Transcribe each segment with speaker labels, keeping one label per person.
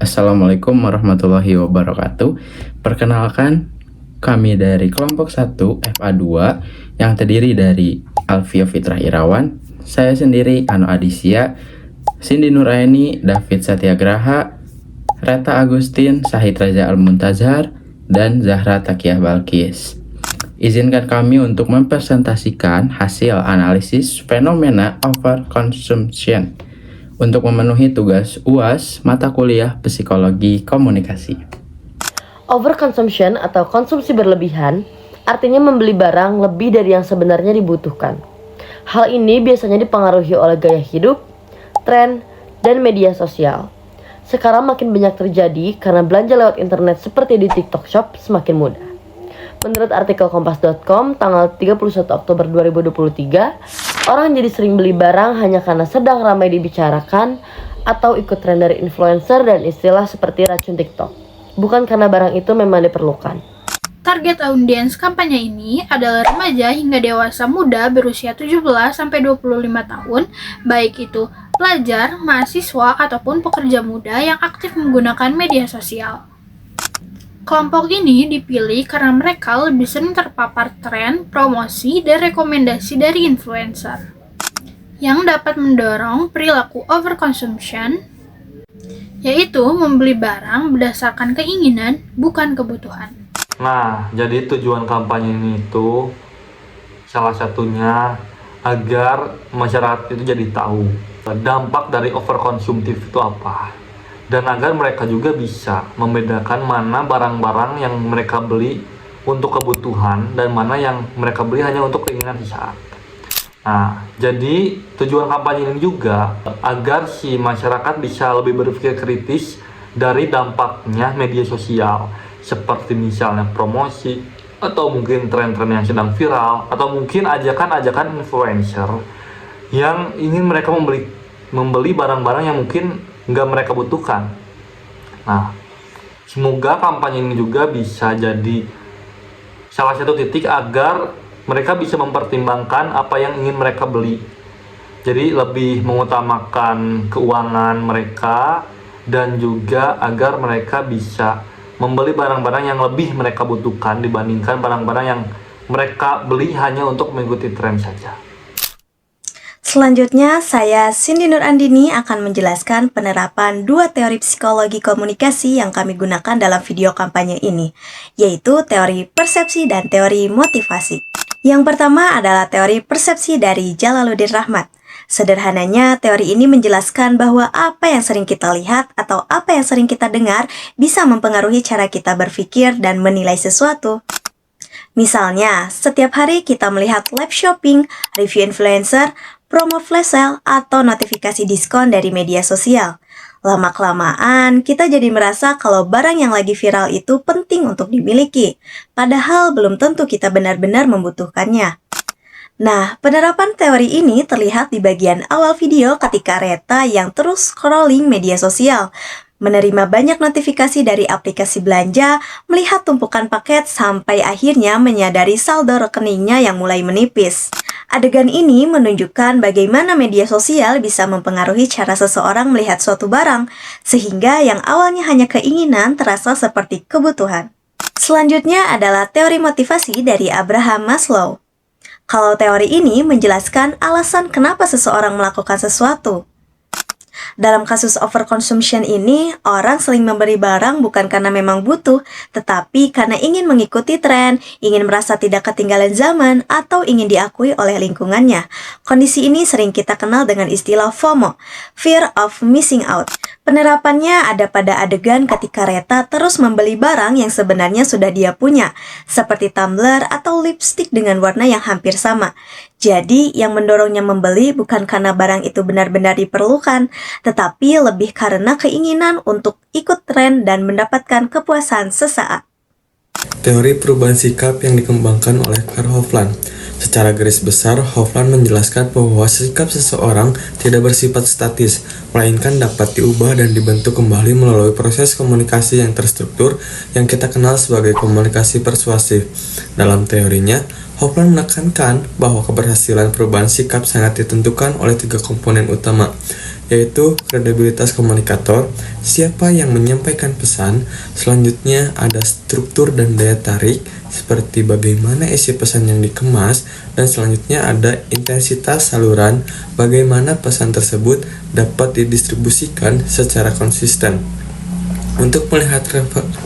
Speaker 1: Assalamualaikum warahmatullahi wabarakatuh. Perkenalkan, kami dari kelompok 1 FA2 yang terdiri dari Alfio Fitrah Irawan, saya sendiri Ano Adisya, Cindy Nuraini, David Satyagraha, Reta Agustin, Sahid Raja Al-Muntazhar, dan Zahra Takiyah Balkis. Izinkan kami untuk mempresentasikan hasil analisis fenomena overconsumption untuk memenuhi tugas UAS mata kuliah Psikologi Komunikasi.
Speaker 2: Overconsumption atau konsumsi berlebihan artinya membeli barang lebih dari yang sebenarnya dibutuhkan. Hal ini biasanya dipengaruhi oleh gaya hidup, tren, dan media sosial. Sekarang makin banyak terjadi karena belanja lewat internet seperti di TikTok Shop semakin mudah. Menurut artikel kompas.com tanggal 31 Oktober 2023, orang jadi sering beli barang hanya karena sedang ramai dibicarakan atau ikut tren dari influencer dan istilah seperti racun TikTok, bukan karena barang itu memang diperlukan.
Speaker 3: Target audiens kampanye ini adalah remaja hingga dewasa muda berusia 17-25 tahun, baik itu pelajar, mahasiswa, ataupun pekerja muda yang aktif menggunakan media sosial. Kelompok ini dipilih karena mereka lebih sering terpapar tren, promosi, dan rekomendasi dari influencer yang dapat mendorong perilaku overconsumption, yaitu membeli barang berdasarkan keinginan, bukan kebutuhan.
Speaker 4: Nah, jadi tujuan kampanye ini itu salah satunya agar masyarakat itu jadi tahu dampak dari overkonsumtif itu apa. Dan agar mereka juga bisa membedakan mana barang-barang yang mereka beli untuk kebutuhan dan mana yang mereka beli hanya untuk keinginan sesaat. Nah, jadi tujuan kampanye ini juga agar si masyarakat bisa lebih berpikir kritis dari dampaknya media sosial, seperti misalnya promosi, atau mungkin tren-tren yang sedang viral, atau mungkin ajakan-ajakan influencer yang ingin mereka membeli barang-barang yang mungkin nggak mereka butuhkan. Nah, semoga kampanye ini juga bisa jadi salah satu titik agar mereka bisa mempertimbangkan apa yang ingin mereka beli. Jadi lebih mengutamakan keuangan mereka dan juga agar mereka bisa membeli barang-barang yang lebih mereka butuhkan dibandingkan barang-barang yang mereka beli hanya untuk mengikuti tren saja.
Speaker 5: Selanjutnya, saya Cindy Nurandini akan menjelaskan penerapan dua teori psikologi komunikasi yang kami gunakan dalam video kampanye ini, yaitu teori persepsi dan teori motivasi. Yang pertama adalah teori persepsi dari Jalaluddin Rahmat. Sederhananya, teori ini menjelaskan bahwa apa yang sering kita lihat atau apa yang sering kita dengar bisa mempengaruhi cara kita berpikir dan menilai sesuatu. Misalnya, setiap hari kita melihat live shopping, review influencer, promo flash sale, atau notifikasi diskon dari media sosial. Lama-kelamaan, kita jadi merasa kalau barang yang lagi viral itu penting untuk dimiliki, padahal belum tentu kita benar-benar membutuhkannya. Nah, penerapan teori ini terlihat di bagian awal video ketika Reta yang terus scrolling media sosial, menerima banyak notifikasi dari aplikasi belanja, melihat tumpukan paket sampai akhirnya menyadari saldo rekeningnya yang mulai menipis. Adegan ini menunjukkan bagaimana media sosial bisa mempengaruhi cara seseorang melihat suatu barang, sehingga yang awalnya hanya keinginan terasa seperti kebutuhan. Selanjutnya adalah teori motivasi dari Abraham Maslow. Kalau teori ini menjelaskan alasan kenapa seseorang melakukan sesuatu. Dalam kasus overconsumption ini, orang sering memberi barang bukan karena memang butuh, tetapi karena ingin mengikuti tren, ingin merasa tidak ketinggalan zaman, atau ingin diakui oleh lingkungannya. Kondisi ini sering kita kenal dengan istilah FOMO, Fear of Missing Out. Penerapannya ada pada adegan ketika Reta terus membeli barang yang sebenarnya sudah dia punya, seperti tumbler atau lipstick dengan warna yang hampir sama. Jadi, yang mendorongnya membeli bukan karena barang itu benar-benar diperlukan, tetapi lebih karena keinginan untuk ikut tren dan mendapatkan kepuasan sesaat.
Speaker 6: Teori perubahan sikap yang dikembangkan oleh Karl Hofland. Secara garis besar, Hofland menjelaskan bahwa sikap seseorang tidak bersifat statis, melainkan dapat diubah dan dibentuk kembali melalui proses komunikasi yang terstruktur yang kita kenal sebagai komunikasi persuasif. Dalam teorinya, Hofland menekankan bahwa keberhasilan perubahan sikap sangat ditentukan oleh 3 komponen utama, yaitu kredibilitas komunikator, siapa yang menyampaikan pesan. Selanjutnya ada struktur dan daya tarik, seperti bagaimana isi pesan yang dikemas, dan selanjutnya ada intensitas saluran, bagaimana pesan tersebut dapat didistribusikan secara konsisten. Untuk melihat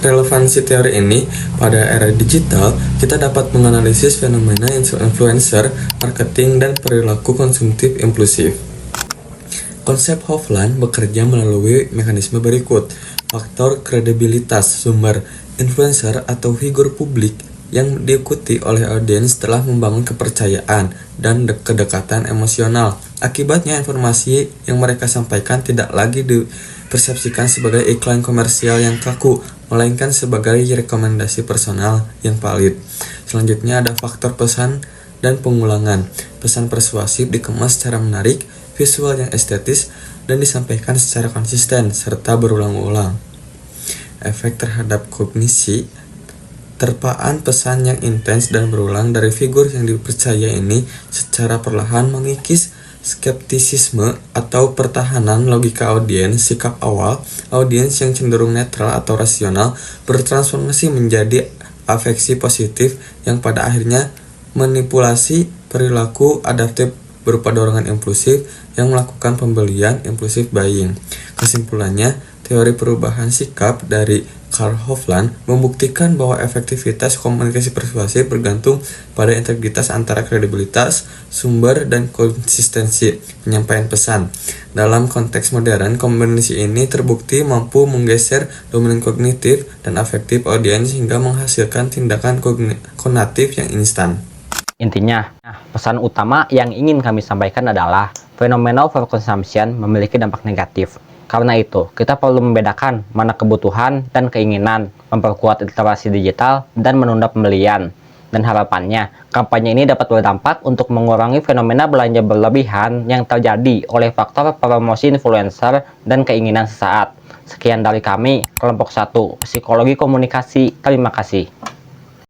Speaker 6: relevansi teori ini pada era digital, kita dapat menganalisis fenomena influencer, marketing, dan perilaku konsumtif impulsif. Konsep Hofland bekerja melalui mekanisme berikut. Faktor kredibilitas sumber influencer atau figur publik yang diikuti oleh audiens telah membangun kepercayaan dan kedekatan emosional. Akibatnya informasi yang mereka sampaikan tidak lagi dipersepsikan sebagai iklan komersial yang kaku, melainkan sebagai rekomendasi personal yang valid. Selanjutnya ada faktor pesan dan pengulangan. Pesan persuasif dikemas secara menarik, visual yang estetis, dan disampaikan secara konsisten serta berulang-ulang. Efek terhadap kognisi. Terpaan pesan yang intens dan berulang dari figur yang dipercaya ini secara perlahan mengikis skeptisisme atau pertahanan logika audiens. Sikap awal audiens yang cenderung netral atau rasional bertransformasi menjadi afeksi positif yang pada akhirnya manipulasi perilaku adaptif berupa dorongan impulsif yang melakukan pembelian impulsif buying. Kesimpulannya, teori perubahan sikap dari Karl Hofland membuktikan bahwa efektivitas komunikasi persuasif bergantung pada integritas antara kredibilitas, sumber, dan konsistensi penyampaian pesan. Dalam konteks modern, kombinasi ini terbukti mampu menggeser dominan kognitif dan afektif audiens hingga menghasilkan tindakan konatif yang instan.
Speaker 7: Intinya, pesan utama yang ingin kami sampaikan adalah fenomena overconsumption memiliki dampak negatif. Karena itu, kita perlu membedakan mana kebutuhan dan keinginan, memperkuat literasi digital, dan menunda pembelian. Dan harapannya, kampanye ini dapat berdampak untuk mengurangi fenomena belanja berlebihan yang terjadi oleh faktor promosi influencer dan keinginan sesaat. Sekian dari kami, kelompok 1, Psikologi Komunikasi. Terima kasih.